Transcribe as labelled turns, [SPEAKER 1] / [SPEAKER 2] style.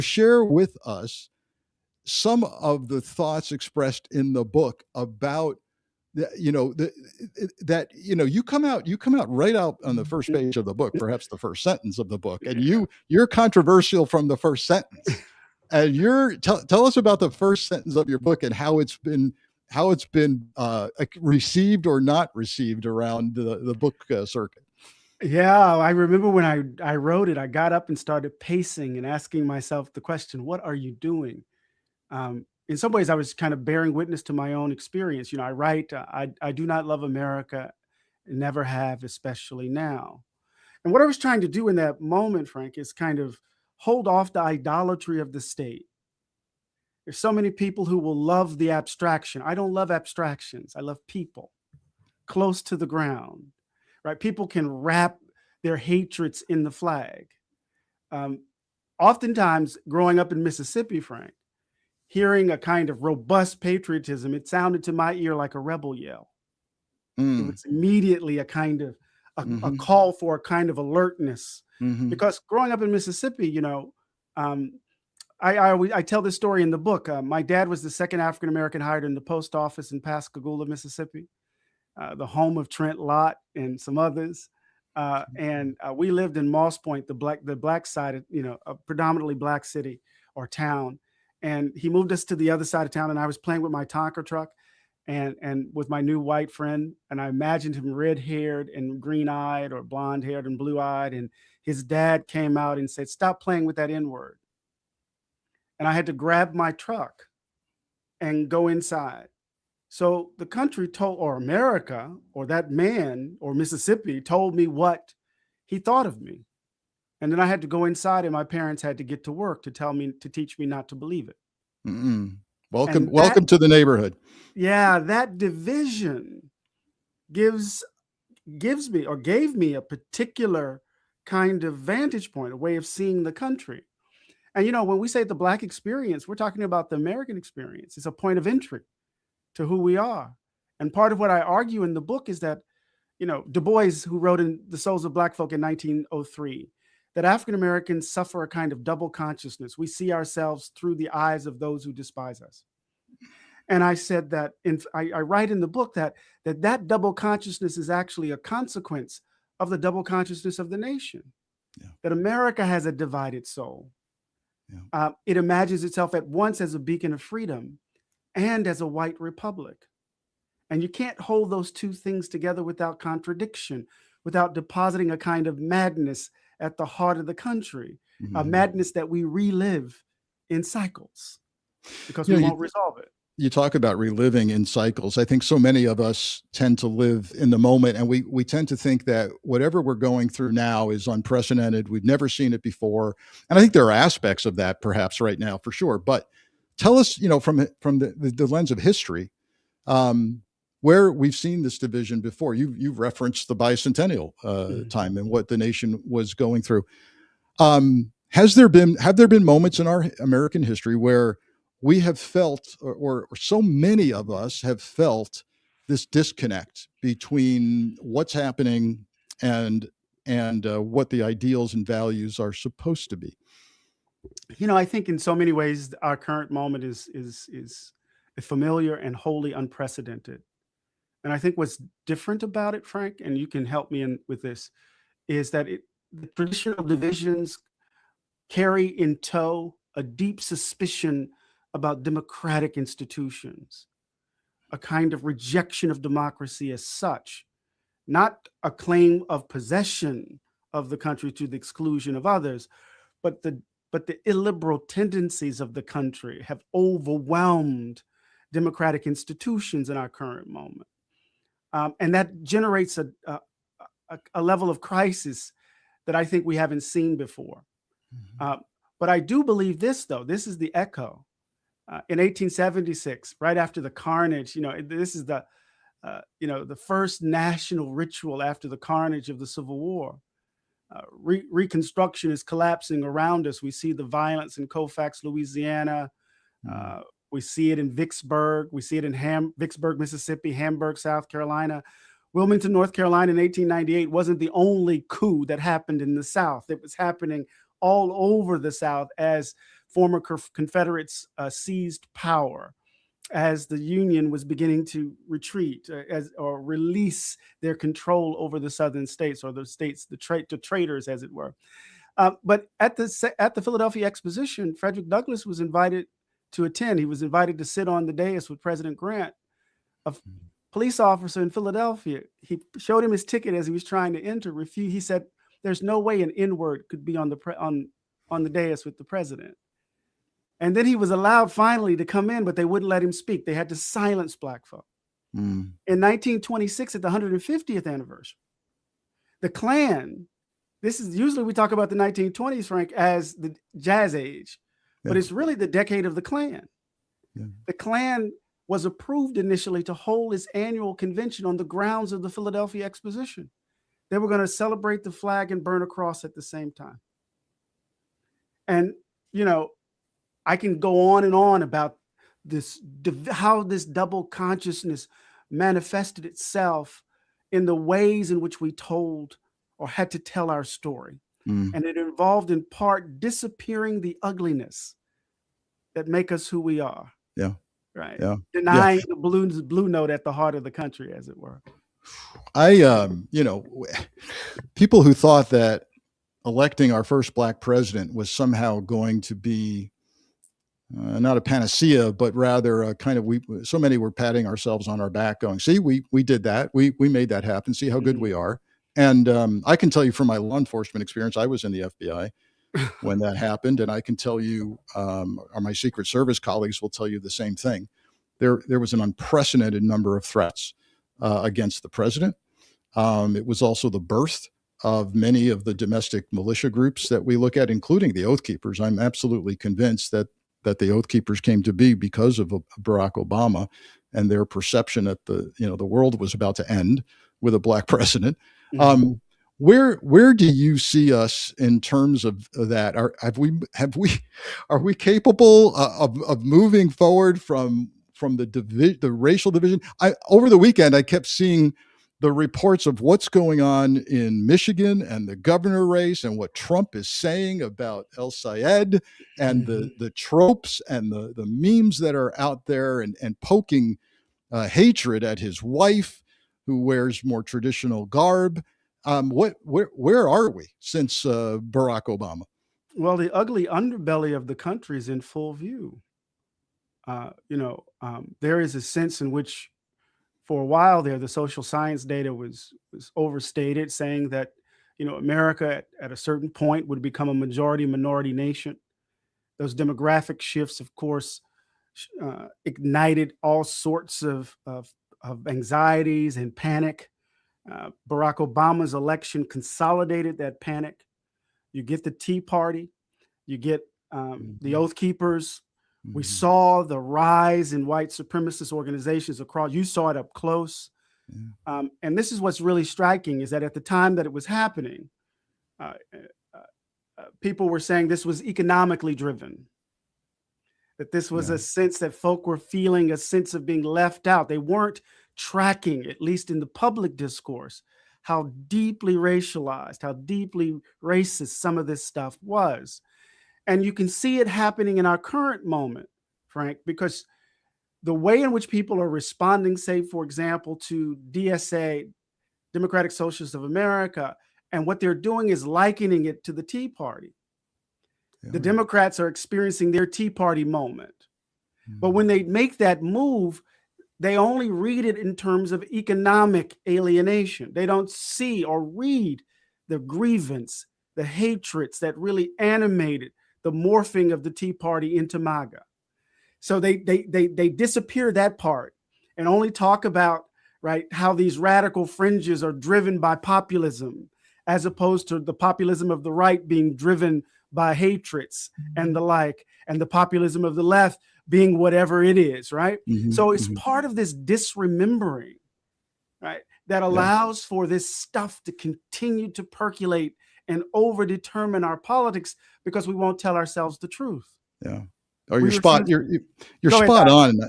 [SPEAKER 1] share with us some of the thoughts expressed in the book about you come out right out on the first page of the book, perhaps the first sentence of the book, and you're controversial from the first sentence. And tell us about the first sentence of your book and how it's been received or not received around the book circuit.
[SPEAKER 2] Yeah, I remember when I wrote it, I got up and started pacing and asking myself the question, what are you doing? In some ways, I was kind of bearing witness to my own experience. I write, I do not love America, never have, especially now. And what I was trying to do in that moment, Frank, is kind of hold off the idolatry of the state. There's so many people who will love the abstraction. I don't love abstractions. I love people close to the ground, right? People can wrap their hatreds in the flag. Oftentimes, growing up in Mississippi, Frank, hearing a kind of robust patriotism, it sounded to my ear like a rebel yell. It was immediately a kind of a call for a kind of alertness. Because growing up in Mississippi, I tell this story in the book. My dad was the second African-American hired in the post office in Pascagoula, Mississippi, the home of Trent Lott and some others. And we lived in Moss Point, the black side, a predominantly black city or town. And he moved us to the other side of town, and I was playing with my Tonka truck and with my new white friend. And I imagined him red-haired and green-eyed or blonde-haired and blue-eyed. And his dad came out and said, "Stop playing with that N-word." And I had to grab my truck and go inside. So the country or America, or that man, or Mississippi told me what he thought of me. And then I had to go inside, and my parents had to get to work to teach me not to believe it.
[SPEAKER 1] Welcome to the neighborhood.
[SPEAKER 2] Yeah, that division gave me a particular kind of vantage point, a way of seeing the country. And when we say the Black experience, we're talking about the American experience. It's a point of entry to who we are. And part of what I argue in the book is that, Du Bois, who wrote in The Souls of Black Folk in 1903, that African Americans suffer a kind of double consciousness. We see ourselves through the eyes of those who despise us. And I said that I write in the book that double consciousness is actually a consequence of the double consciousness of the nation. Yeah. That America has a divided soul. Yeah. It imagines itself at once as a beacon of freedom and as a white republic. And you can't hold those two things together without contradiction, without depositing a kind of madness at the heart of the country, a madness that we relive in cycles because we won't resolve it.
[SPEAKER 1] You talk about reliving in cycles. I think so many of us tend to live in the moment, and we tend to think that whatever we're going through now is unprecedented. We've never seen it before. And I think there are aspects of that perhaps right now for sure. But tell us, from the lens of history, where we've seen this division before. You've referenced the bicentennial time and what the nation was going through. Have there been moments in our American history where we have felt, or so many of us have felt, this disconnect between what's happening and what the ideals and values are supposed to be?
[SPEAKER 2] I think in so many ways our current moment is familiar and wholly unprecedented. And I think what's different about it, Frank, and you can help me with this, is that the traditional divisions carry in tow a deep suspicion about democratic institutions, a kind of rejection of democracy as such, not a claim of possession of the country to the exclusion of others, but the illiberal tendencies of the country have overwhelmed democratic institutions in our current moment. And that generates a level of crisis that I think we haven't seen before. But I do believe this, though. This is the echo. In 1876, right after the carnage, this is the first national ritual after the carnage of the Civil War. Reconstruction is collapsing around us. We see the violence in Colfax, Louisiana. We see it in Vicksburg. We see it in Vicksburg, Mississippi, Hamburg, South Carolina. Wilmington, North Carolina in 1898 wasn't the only coup that happened in the South. It was happening all over the South as former Confederates seized power, as the Union was beginning to retreat, or release their control over the southern states, or the states, the traitors, as it were. But at the Philadelphia Exposition, Frederick Douglass was invited to attend. He was invited to sit on the dais with President Grant. A police officer in Philadelphia, he showed him his ticket as he was trying to enter. He said, "There's no way an N-word could be on the dais with the president." And then he was allowed finally to come in, but they wouldn't let him speak. They had to silence Black folk. In 1926, at the 150th anniversary, the Klan, this is usually we talk about the 1920s, Frank, as the Jazz Age, but it's really the decade of the Klan. The Klan was approved initially to hold its annual convention on the grounds of the Philadelphia Exposition. They were going to celebrate the flag and burn a cross at the same time. And, I can go on and on about this, how this double consciousness manifested itself in the ways in which we told or had to tell our story. And it involved in part disappearing the ugliness that make us who we are. Right. Denying the blue note at the heart of the country, as it were.
[SPEAKER 1] People who thought that electing our first Black president was somehow going to be not a panacea, but rather so many were patting ourselves on our back going, see, we did that. We made that happen. See how good we are. And I can tell you from my law enforcement experience, I was in the FBI when that happened. And I can tell you, or my Secret Service colleagues will tell you the same thing. There was an unprecedented number of threats against the president. It was also the birth of many of the domestic militia groups that we look at, including the Oath Keepers. I'm absolutely convinced that the Oath Keepers came to be because of Barack Obama and their perception that the world was about to end with a Black president. Where do you see us in terms of that? Are we capable of moving forward from the racial division? Over the weekend, I kept seeing the reports of what's going on in Michigan and the governor race and what Trump is saying about El Sayed and the tropes and the memes that are out there and poking hatred at his wife, who wears more traditional garb. Where are we since Barack Obama?
[SPEAKER 2] Well, the ugly underbelly of the country is in full view. There is a sense in which, for a while there, the social science data was overstated, saying that, America at a certain point would become a majority minority nation. Those demographic shifts, of course, ignited all sorts of anxieties and panic. Barack Obama's election consolidated that panic. You get the Tea Party, you get the Oath Keepers. We saw the rise in white supremacist organizations across. You saw it up close. And this is what's really striking, is that at the time that it was happening, people were saying this was economically driven, that this was a sense that folk were feeling a sense of being left out. They weren't tracking, at least in the public discourse, how deeply racialized, how deeply racist some of this stuff was. And you can see it happening in our current moment, Frank, because the way in which people are responding, say, for example, to DSA, Democratic Socialists of America, and what they're doing is likening it to the Tea Party. The Democrats are experiencing their Tea Party moment. But when they make that move, they only read it in terms of economic alienation. They don't see or read the grievance, the hatreds that really animated the morphing of the Tea Party into MAGA. So they disappear that part and only talk about, right, how these radical fringes are driven by populism, as opposed to the populism of the right being driven by hatreds and the like, and the populism of the left being whatever it is, right? So it's part of this disremembering, right, that allows for this stuff to continue to percolate and overdetermine our politics, because we won't tell ourselves the truth.
[SPEAKER 1] You're spot on.